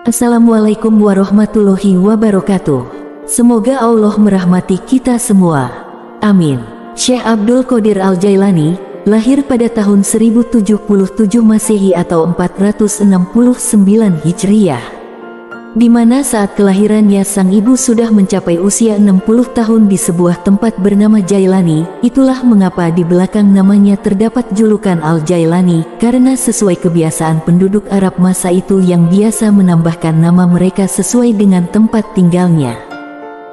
Assalamualaikum warahmatullahi wabarakatuh. Semoga Allah merahmati kita semua. Amin. Syekh Abdul Qadir Al-Jailani lahir pada tahun 1077 Masehi atau 469 Hijriah. Di mana saat kelahirannya sang ibu sudah mencapai usia 60 tahun di sebuah tempat bernama Jailani. Itulah mengapa di belakang namanya terdapat julukan Al-Jailani, karena sesuai kebiasaan penduduk Arab masa itu yang biasa menambahkan nama mereka sesuai dengan tempat tinggalnya.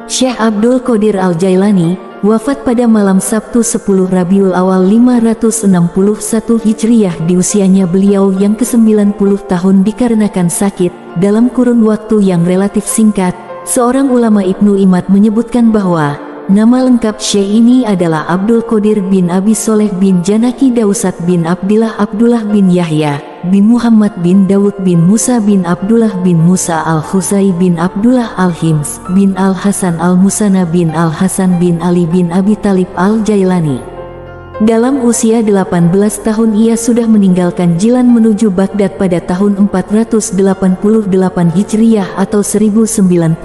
Syekh Abdul Qadir Al-Jailani wafat pada malam Sabtu 10 Rabiul Awal 561 Hijriah di usianya beliau yang ke-90 tahun dikarenakan sakit. Dalam kurun waktu yang relatif singkat, seorang ulama Ibnu Imad menyebutkan bahwa nama lengkap Syekh ini adalah Abdul Qadir bin Abi Soleh bin Janaki Dausat bin Abdillah Abdullah bin Yahya bin Muhammad bin Dawud bin Musa bin Abdullah bin Musa Al-Khuzai bin Abdullah Al-Hims bin Al-Hasan Al-Musana bin Al-Hasan bin Ali bin Abi Talib Al-Jailani. Dalam usia 18 tahun ia sudah meninggalkan Jilan menuju Baghdad pada tahun 488 Hijriah atau 1095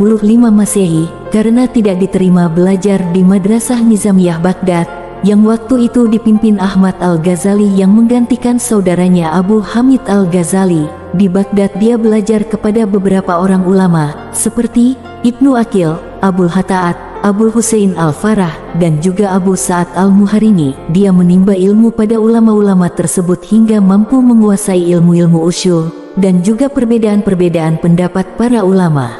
Masehi karena tidak diterima belajar di Madrasah Nizamiyah Baghdad yang waktu itu dipimpin Ahmad Al-Ghazali yang menggantikan saudaranya Abu Hamid Al-Ghazali. Di Baghdad dia belajar kepada beberapa orang ulama seperti Ibnu Aqil, Abul Hatta'at, Abu Husain Al-Farah, dan juga Abu Sa'ad Al-Muharini. Dia menimba ilmu pada ulama-ulama tersebut hingga mampu menguasai ilmu-ilmu usyul dan juga perbedaan-perbedaan pendapat para ulama.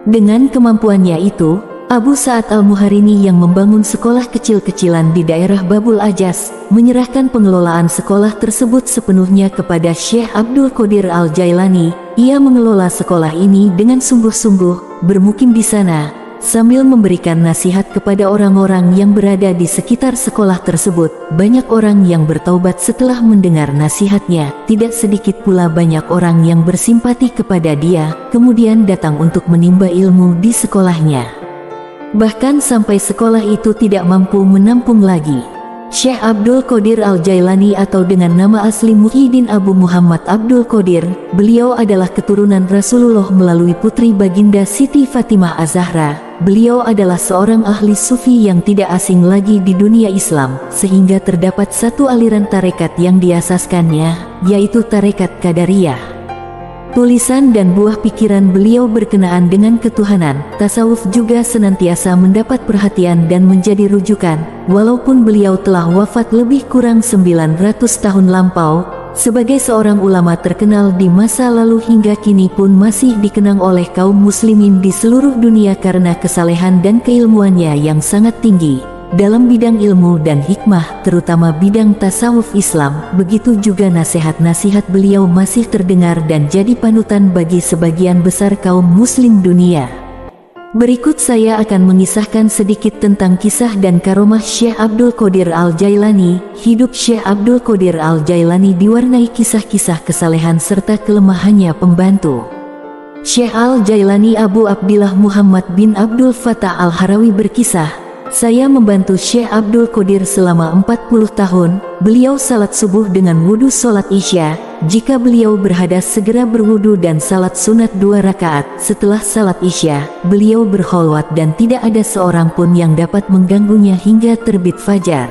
Dengan kemampuannya itu, Abu Sa'ad Al-Muharini yang membangun sekolah kecil-kecilan di daerah Babul Ajas menyerahkan pengelolaan sekolah tersebut sepenuhnya kepada Syekh Abdul Qadir Al-Jailani. Ia mengelola sekolah ini dengan sungguh-sungguh, bermukim di sana sambil memberikan nasihat kepada orang-orang yang berada di sekitar sekolah tersebut. Banyak orang yang bertaubat setelah mendengar nasihatnya. Tidak sedikit pula banyak orang yang bersimpati kepada dia, kemudian datang untuk menimba ilmu di sekolahnya. Bahkan sampai sekolah itu tidak mampu menampung lagi. Syekh Abdul Qadir Al-Jailani atau dengan nama asli Muhyiddin Abu Muhammad Abdul Qadir, beliau adalah keturunan Rasulullah melalui putri baginda Siti Fatimah Az-Zahra. Beliau adalah seorang ahli sufi yang tidak asing lagi di dunia Islam, sehingga terdapat satu aliran tarekat yang diasaskannya, yaitu tarekat Qadariyah. Tulisan dan buah pikiran beliau berkenaan dengan ketuhanan, tasawuf juga senantiasa mendapat perhatian dan menjadi rujukan, walaupun beliau telah wafat lebih kurang 900 tahun lampau. Sebagai seorang ulama terkenal di masa lalu hingga kini pun masih dikenang oleh kaum muslimin di seluruh dunia karena kesalehan dan keilmuannya yang sangat tinggi dalam bidang ilmu dan hikmah, terutama bidang tasawuf Islam. Begitu juga nasihat-nasihat beliau masih terdengar dan jadi panutan bagi sebagian besar kaum muslim dunia. Berikut saya akan mengisahkan sedikit tentang kisah dan karomah Syekh Abdul Qadir Al-Jailani. Hidup Syekh Abdul Qadir Al-Jailani diwarnai kisah-kisah kesalehan serta kelemahannya pembantu. Syekh Al-Jailani Abu Abdillah Muhammad bin Abdul Fattah Al-Harawi berkisah, "Saya membantu Syekh Abdul Qadir selama 40 tahun. Beliau salat subuh dengan wudhu salat isya. Jika beliau berhadas segera berwudu dan salat sunat 2 rakaat. Setelah salat isya, beliau berkholwat dan tidak ada seorang pun yang dapat mengganggunya hingga terbit fajar.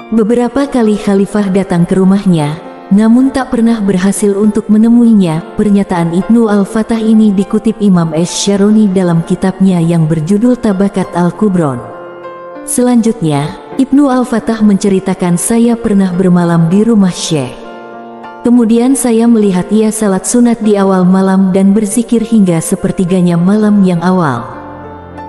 Beberapa kali khalifah datang ke rumahnya, namun tak pernah berhasil untuk menemuinya." Pernyataan Ibnu Al-Fattah ini dikutip Imam Asy-Syaroni dalam kitabnya yang berjudul Tabakat Al-Kubron. Selanjutnya, Ibnu Al-Fattah menceritakan, "Saya pernah bermalam di rumah Syekh. Kemudian saya melihat ia salat sunat di awal malam dan berzikir hingga sepertiganya malam yang awal.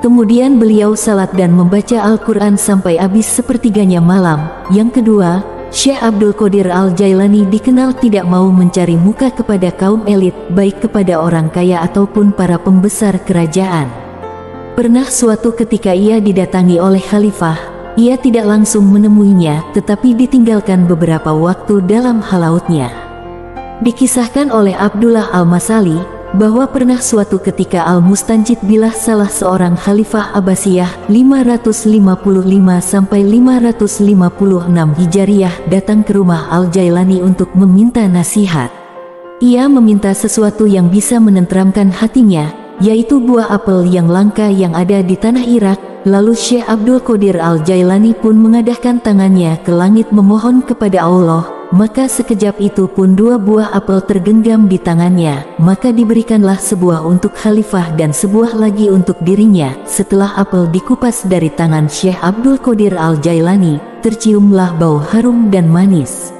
Kemudian beliau salat dan membaca Al-Quran sampai habis sepertiganya malam." Yang kedua, Syekh Abdul Qadir Al-Jailani dikenal tidak mau mencari muka kepada kaum elit, baik kepada orang kaya ataupun para pembesar kerajaan. Pernah suatu ketika ia didatangi oleh khalifah, ia tidak langsung menemuinya, tetapi ditinggalkan beberapa waktu dalam halautnya. Dikisahkan oleh Abdullah Al-Masali bahwa pernah suatu ketika Al-Mustanjid Billah salah seorang khalifah Abbasiyah 555–556 Hijriyah datang ke rumah Al-Jailani untuk meminta nasihat. Ia meminta sesuatu yang bisa menenteramkan hatinya, yaitu buah apel yang langka yang ada di tanah Irak. Lalu Syekh Abdul Qadir Al-Jailani pun mengadahkan tangannya ke langit memohon kepada Allah. Maka sekejap itu pun 2 buah apel tergenggam di tangannya. Maka diberikanlah sebuah untuk khalifah dan sebuah lagi untuk dirinya. Setelah apel dikupas dari tangan Syekh Abdul Qadir Al-Jailani, terciumlah bau harum dan manis.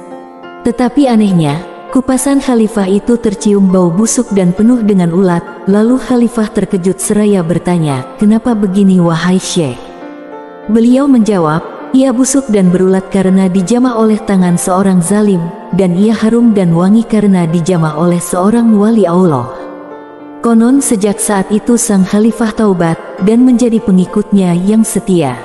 Tetapi anehnya, kupasan khalifah itu tercium bau busuk dan penuh dengan ulat. Lalu khalifah terkejut seraya bertanya, "Kenapa begini wahai Syekh?" Beliau menjawab, "Ia busuk dan berulat karena dijamah oleh tangan seorang zalim, dan ia harum dan wangi karena dijamah oleh seorang wali Allah." Konon sejak saat itu sang khalifah taubat dan menjadi pengikutnya yang setia.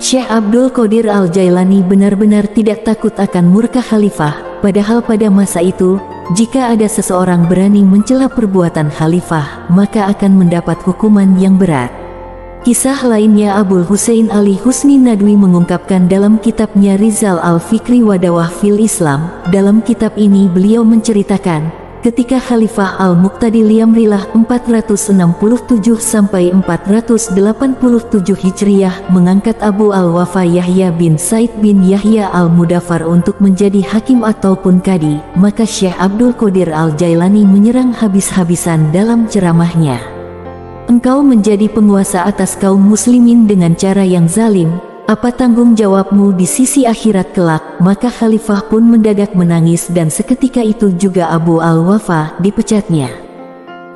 Syekh Abdul Qadir Al-Jailani benar-benar tidak takut akan murka khalifah, padahal pada masa itu, jika ada seseorang berani mencela perbuatan khalifah, maka akan mendapat hukuman yang berat. Kisah lainnya Abul Husain Ali Husni Nadwi mengungkapkan dalam kitabnya Rizal Al-Fikri Wadawah fil Islam. Dalam kitab ini beliau menceritakan, ketika Khalifah Al-Muqtadi Liamrilah 467-487 Hijriyah mengangkat Abu Al-Wafa Yahya bin Said bin Yahya Al-Mudaffar untuk menjadi hakim ataupun kadi, maka Syekh Abdul Qadir Al-Jailani menyerang habis-habisan dalam ceramahnya. "Engkau menjadi penguasa atas kaum muslimin dengan cara yang zalim, apa tanggung jawabmu di sisi akhirat kelak?" Maka khalifah pun mendadak menangis dan seketika itu juga Abu Al-Wafa dipecatnya.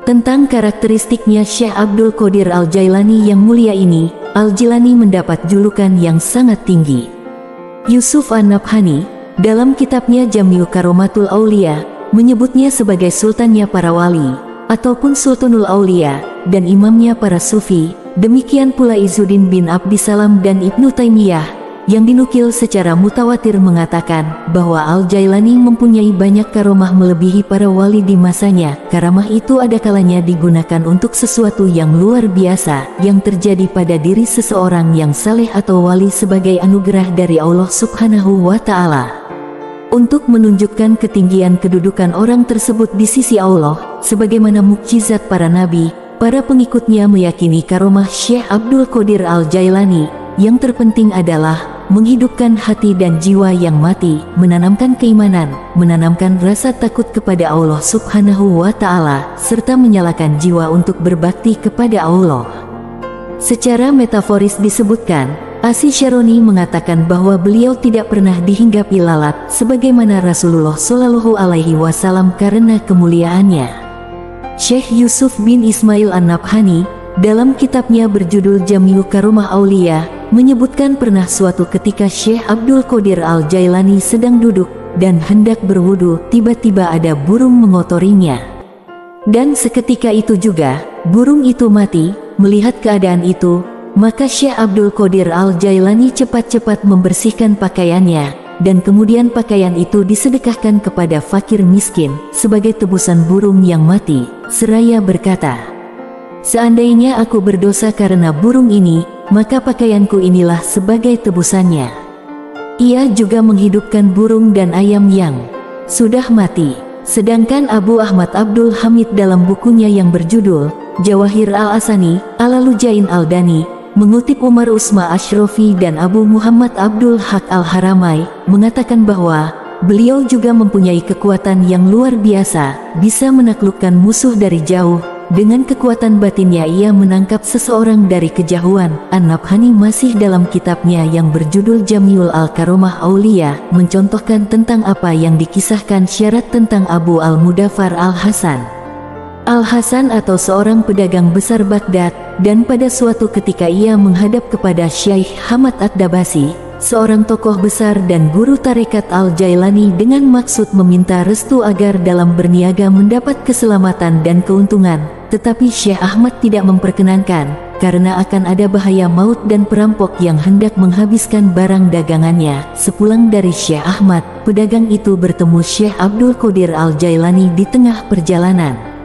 Tentang karakteristiknya Syekh Abdul Qadir Al-Jailani yang mulia ini, Al-Jilani mendapat julukan yang sangat tinggi. Yusuf An-Nabhani, dalam kitabnya Jami'u Karomatul Aulia, menyebutnya sebagai sultannya para wali, ataupun Sultanul Aulia, dan imamnya para sufi. Demikian pula Izzuddin bin Abdissalam dan Ibnu Taimiyah, yang dinukil secara mutawatir mengatakan bahwa Al-Jailani mempunyai banyak karomah melebihi para wali di masanya. Karamah itu ada kalanya digunakan untuk sesuatu yang luar biasa yang terjadi pada diri seseorang yang saleh atau wali sebagai anugerah dari Allah Subhanahu wa Ta'ala. Untuk menunjukkan ketinggian kedudukan orang tersebut di sisi Allah, sebagaimana mukjizat para nabi, para pengikutnya meyakini karomah Syekh Abdul Qadir Al-Jailani. Yang terpenting adalah menghidupkan hati dan jiwa yang mati, menanamkan keimanan, menanamkan rasa takut kepada Allah Subhanahu wa Ta'ala, serta menyalakan jiwa untuk berbakti kepada Allah. Secara metaforis disebutkan, Asy-Syaroni mengatakan bahwa beliau tidak pernah dihinggapi lalat sebagaimana Rasulullah Shallallahu Alaihi Wasallam karena kemuliaannya. Syekh Yusuf bin Ismail An-Nabhani, dalam kitabnya berjudul Jami'u Karomah Aulia, menyebutkan pernah suatu ketika Syekh Abdul Qadir Al-Jailani sedang duduk dan hendak berwudu, tiba-tiba ada burung mengotorinya. Dan seketika itu juga, burung itu mati. Melihat keadaan itu, maka Syekh Abdul Qadir Al-Jailani cepat-cepat membersihkan pakaiannya, dan kemudian pakaian itu disedekahkan kepada fakir miskin sebagai tebusan burung yang mati, seraya berkata, "Seandainya aku berdosa karena burung ini, maka pakaianku inilah sebagai tebusannya." Ia juga menghidupkan burung dan ayam yang sudah mati. Sedangkan Abu Ahmad Abdul Hamid dalam bukunya yang berjudul Jawahir Al-Asani, Al-Lujain Al-Dani, mengutip Umar Usma Ashrofi dan Abu Muhammad Abdul Haq Al-Haramai, mengatakan bahwa beliau juga mempunyai kekuatan yang luar biasa, bisa menaklukkan musuh dari jauh. Dengan kekuatan batinnya ia menangkap seseorang dari kejauhan. An-Nabhani masih dalam kitabnya yang berjudul Jami'ul Al-Karomah Aulia mencontohkan tentang apa yang dikisahkan syarat tentang Abu Al-Mudaffar Al-Hasan. Al-Hasan atau seorang pedagang besar Baghdad, dan pada suatu ketika ia menghadap kepada Syekh Hamad Ad-Dabasi, seorang tokoh besar dan guru tarekat Al-Jailani, dengan maksud meminta restu agar dalam berniaga mendapat keselamatan dan keuntungan. Tetapi Syekh Ahmad tidak memperkenankan, karena akan ada bahaya maut dan perampok yang hendak menghabiskan barang dagangannya. Sepulang dari Syekh Ahmad, pedagang itu bertemu Syekh Abdul Qadir Al-Jailani di tengah perjalanan.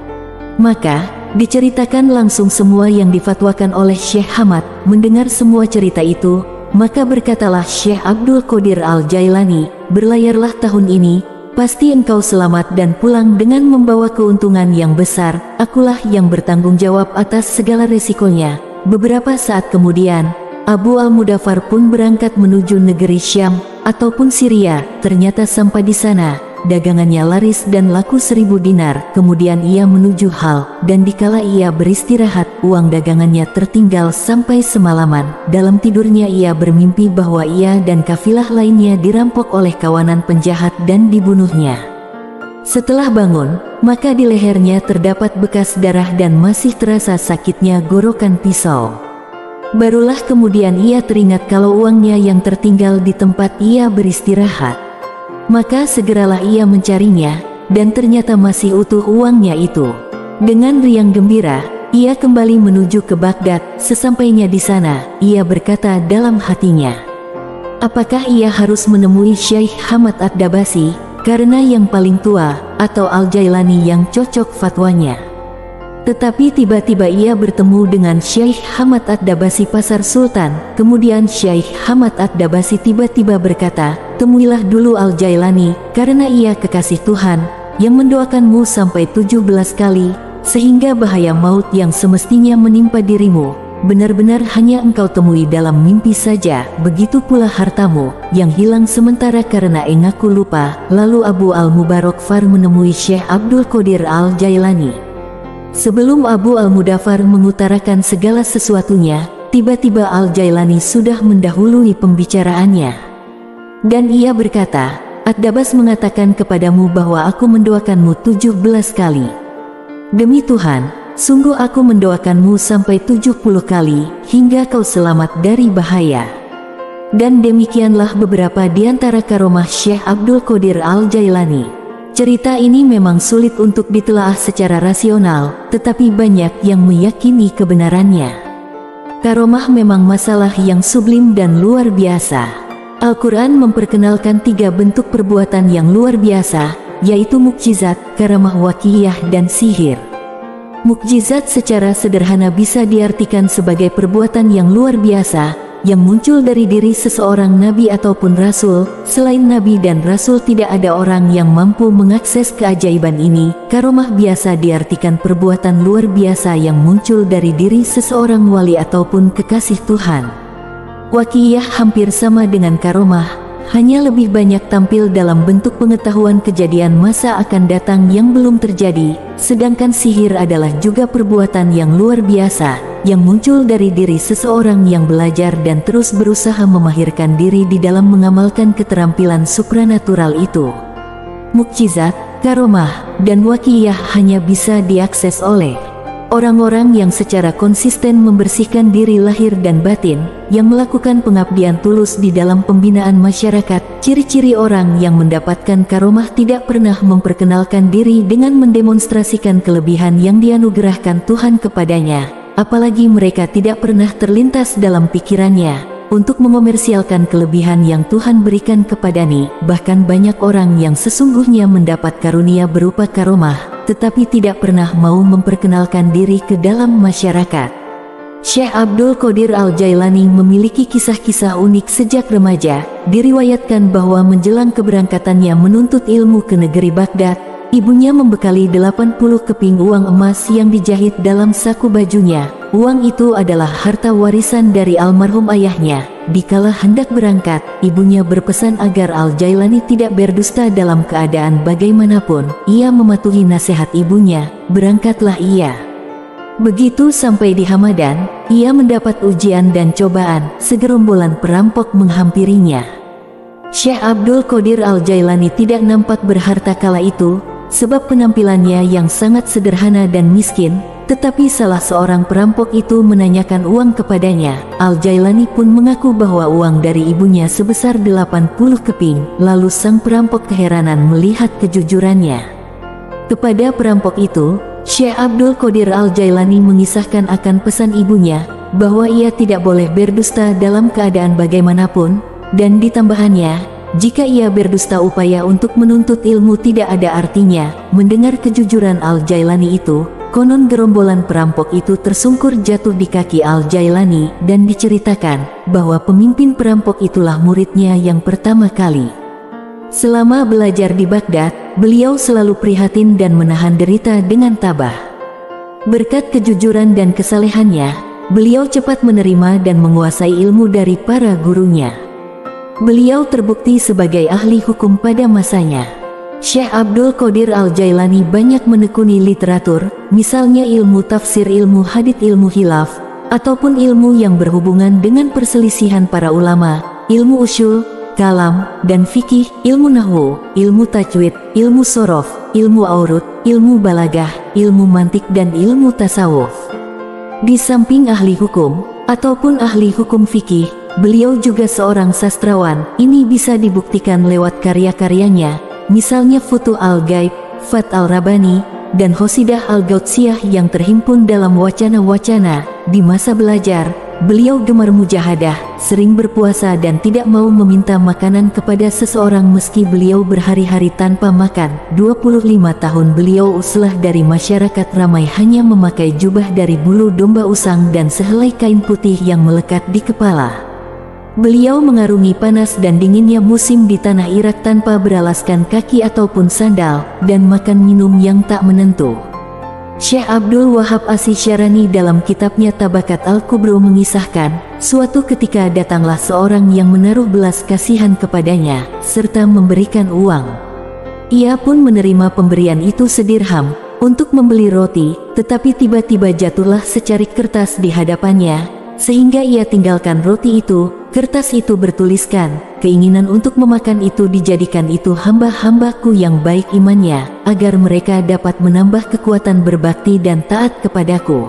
Maka, diceritakan langsung semua yang difatwakan oleh Syekh Hamad. Mendengar semua cerita itu, maka berkatalah Syekh Abdul Qadir Al-Jailani, "Berlayarlah tahun ini, pasti engkau selamat dan pulang dengan membawa keuntungan yang besar, akulah yang bertanggung jawab atas segala resikonya." Beberapa saat kemudian, Abu al-Mudaffar pun berangkat menuju negeri Syam ataupun Syria. Ternyata sampai di sana, dagangannya laris dan laku 1000 dinar. Kemudian ia menuju Hal, dan dikala ia beristirahat, uang dagangannya tertinggal sampai semalaman. Dalam tidurnya ia bermimpi bahwa ia dan kafilah lainnya dirampok oleh kawanan penjahat dan dibunuhnya. Setelah bangun, maka di lehernya terdapat bekas darah dan masih terasa sakitnya gorokan pisau. Barulah kemudian ia teringat kalau uangnya yang tertinggal di tempat ia beristirahat. Maka segeralah ia mencarinya, dan ternyata masih utuh uangnya itu. Dengan riang gembira, ia kembali menuju ke Baghdad. Sesampainya di sana, ia berkata dalam hatinya, apakah ia harus menemui Syekh Hamad Ad-Dabasi, karena yang paling tua, atau Al-Jailani yang cocok fatwanya? Tetapi tiba-tiba ia bertemu dengan Syekh Hamad Ad-Dabasi Pasar Sultan. Kemudian Syekh Hamad Ad-Dabasi tiba-tiba berkata, temuilah dulu Al-Jailani, karena ia kekasih Tuhan, yang mendoakanmu sampai 17 kali, sehingga bahaya maut yang semestinya menimpa dirimu, benar-benar hanya engkau temui dalam mimpi saja. Begitu pula hartamu, yang hilang sementara karena engkau lupa. Lalu Abu al-Mubarakfar menemui Syekh Abdul Qadir Al-Jailani. Sebelum Abu al-Mudaffar mengutarakan segala sesuatunya, tiba-tiba Al-Jailani sudah mendahului pembicaraannya. Dan ia berkata, Ad-Dabas mengatakan kepadamu bahwa aku mendoakanmu 17 kali. Demi Tuhan, sungguh aku mendoakanmu sampai 70 kali, hingga kau selamat dari bahaya. Dan demikianlah beberapa di antara karomah Syekh Abdul Qadir Al-Jailani. Cerita ini memang sulit untuk ditelaah secara rasional, tetapi banyak yang meyakini kebenarannya. Karomah memang masalah yang sublim dan luar biasa. Al-Quran memperkenalkan 3 bentuk perbuatan yang luar biasa, yaitu mukjizat, karamah waqiah, dan sihir. Mukjizat secara sederhana bisa diartikan sebagai perbuatan yang luar biasa, yang muncul dari diri seseorang nabi ataupun rasul. Selain nabi dan rasul tidak ada orang yang mampu mengakses keajaiban ini. Karomah biasa diartikan perbuatan luar biasa yang muncul dari diri seseorang wali ataupun kekasih Tuhan. Waqiyah hampir sama dengan karomah, hanya lebih banyak tampil dalam bentuk pengetahuan kejadian masa akan datang yang belum terjadi. Sedangkan sihir adalah juga perbuatan yang luar biasa, yang muncul dari diri seseorang yang belajar dan terus berusaha memahirkan diri di dalam mengamalkan keterampilan supranatural itu. Mukjizat, karomah, dan waqiyah hanya bisa diakses oleh orang-orang yang secara konsisten membersihkan diri lahir dan batin, yang melakukan pengabdian tulus di dalam pembinaan masyarakat. Ciri-ciri orang yang mendapatkan karomah tidak pernah memperkenalkan diri dengan mendemonstrasikan kelebihan yang dianugerahkan Tuhan kepadanya. Apalagi mereka tidak pernah terlintas dalam pikirannya untuk mengomersialkan kelebihan yang Tuhan berikan kepadanya. Bahkan banyak orang yang sesungguhnya mendapat karunia berupa karomah, tetapi tidak pernah mau memperkenalkan diri ke dalam masyarakat. Syekh Abdul Qadir Al-Jailani memiliki kisah-kisah unik sejak remaja. Diriwayatkan bahwa menjelang keberangkatannya menuntut ilmu ke negeri Baghdad, ibunya membekali 80 keping uang emas yang dijahit dalam saku bajunya. Uang itu adalah harta warisan dari almarhum ayahnya. Dikala hendak berangkat, ibunya berpesan agar Al-Jailani tidak berdusta dalam keadaan bagaimanapun. Ia mematuhi nasihat ibunya, berangkatlah ia. Begitu sampai di Hamadan, ia mendapat ujian dan cobaan. Segerombolan perampok menghampirinya. Syekh Abdul Qadir Al-Jailani tidak nampak berharta kala itu, sebab penampilannya yang sangat sederhana dan miskin. Tetapi salah seorang perampok itu menanyakan uang kepadanya. Al-Jailani pun mengaku bahwa uang dari ibunya sebesar 80 keping. Lalu sang perampok keheranan melihat kejujurannya. Kepada perampok itu, Syekh Abdul Qadir Al-Jailani mengisahkan akan pesan ibunya, bahwa ia tidak boleh berdusta dalam keadaan bagaimanapun, dan ditambahannya, jika ia berdusta upaya untuk menuntut ilmu tidak ada artinya. Mendengar kejujuran Al-Jailani itu, konon gerombolan perampok itu tersungkur jatuh di kaki Al-Jailani, dan diceritakan bahwa pemimpin perampok itulah muridnya yang pertama kali. Selama belajar di Baghdad, beliau selalu prihatin dan menahan derita dengan tabah. Berkat kejujuran dan kesalehannya, beliau cepat menerima dan menguasai ilmu dari para gurunya. Beliau terbukti sebagai ahli hukum pada masanya. Syekh Abdul Qadir Al-Jailani banyak menekuni literatur, misalnya ilmu tafsir, ilmu hadits, ilmu khilaf, ataupun ilmu yang berhubungan dengan perselisihan para ulama, ilmu usyul, kalam, dan fikih, ilmu nahwu, ilmu tajwid, ilmu sorof, ilmu aurud, ilmu balagah, ilmu mantik, dan ilmu tasawuf. Di samping ahli hukum, ataupun ahli hukum fikih, beliau juga seorang sastrawan. Ini bisa dibuktikan lewat karya-karyanya, misalnya Futuh Al-Ghaib, Fath Al-Rabbani, dan Qasidah Al-Gautsiyah yang terhimpun dalam wacana-wacana. Di masa belajar, beliau gemar mujahadah, sering berpuasa dan tidak mau meminta makanan kepada seseorang meski beliau berhari-hari tanpa makan. 25 tahun beliau uslah dari masyarakat ramai hanya memakai jubah dari bulu domba usang dan sehelai kain putih yang melekat di kepala. Beliau mengarungi panas dan dinginnya musim di tanah Irak tanpa beralaskan kaki ataupun sandal, dan makan minum yang tak menentu. Syekh Abdul Wahab Asy-Syarani dalam kitabnya Tabaqat Al-Kubro mengisahkan, suatu ketika datanglah seorang yang menaruh belas kasihan kepadanya, serta memberikan uang. Ia pun menerima pemberian itu sedirham, untuk membeli roti, tetapi tiba-tiba jatuhlah secarik kertas di hadapannya, sehingga ia tinggalkan roti itu. Kertas itu bertuliskan, keinginan untuk memakan itu dijadikan itu hamba-hambaku yang baik imannya, agar mereka dapat menambah kekuatan berbakti dan taat kepadaku.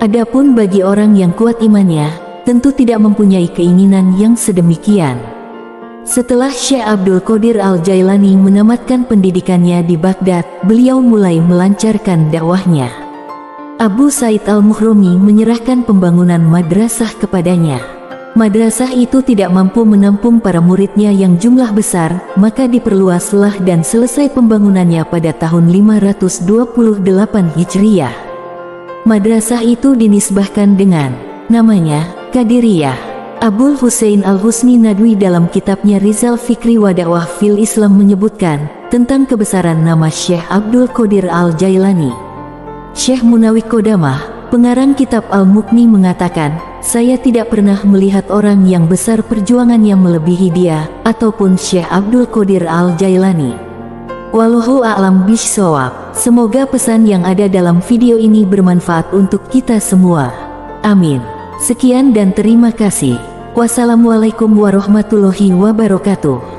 Adapun bagi orang yang kuat imannya, tentu tidak mempunyai keinginan yang sedemikian. Setelah Syekh Abdul Qadir Al-Jailani menamatkan pendidikannya di Baghdad, beliau mulai melancarkan dakwahnya. Abu Said Al-Muhrami menyerahkan pembangunan madrasah kepadanya. Madrasah itu tidak mampu menampung para muridnya yang jumlah besar, maka diperluaslah dan selesai pembangunannya pada tahun 528 Hijriyah. Madrasah itu dinisbahkan dengan namanya Qadiriyah. Abul Husain Al-Husni Nadwi dalam kitabnya Rizal Fikri wa Dakwah fil Islam menyebutkan tentang kebesaran nama Syekh Abdul Qadir Al-Jailani. Syekh Munawi Qodamah, pengarang kitab Al-Muqni, mengatakan, saya tidak pernah melihat orang yang besar perjuangannya melebihi dia, ataupun Syekh Abdul Qadir Al-Jailani. Wallahu a'lam bishawab. Semoga pesan yang ada dalam video ini bermanfaat untuk kita semua. Amin. Sekian dan terima kasih. Wassalamualaikum warahmatullahi wabarakatuh.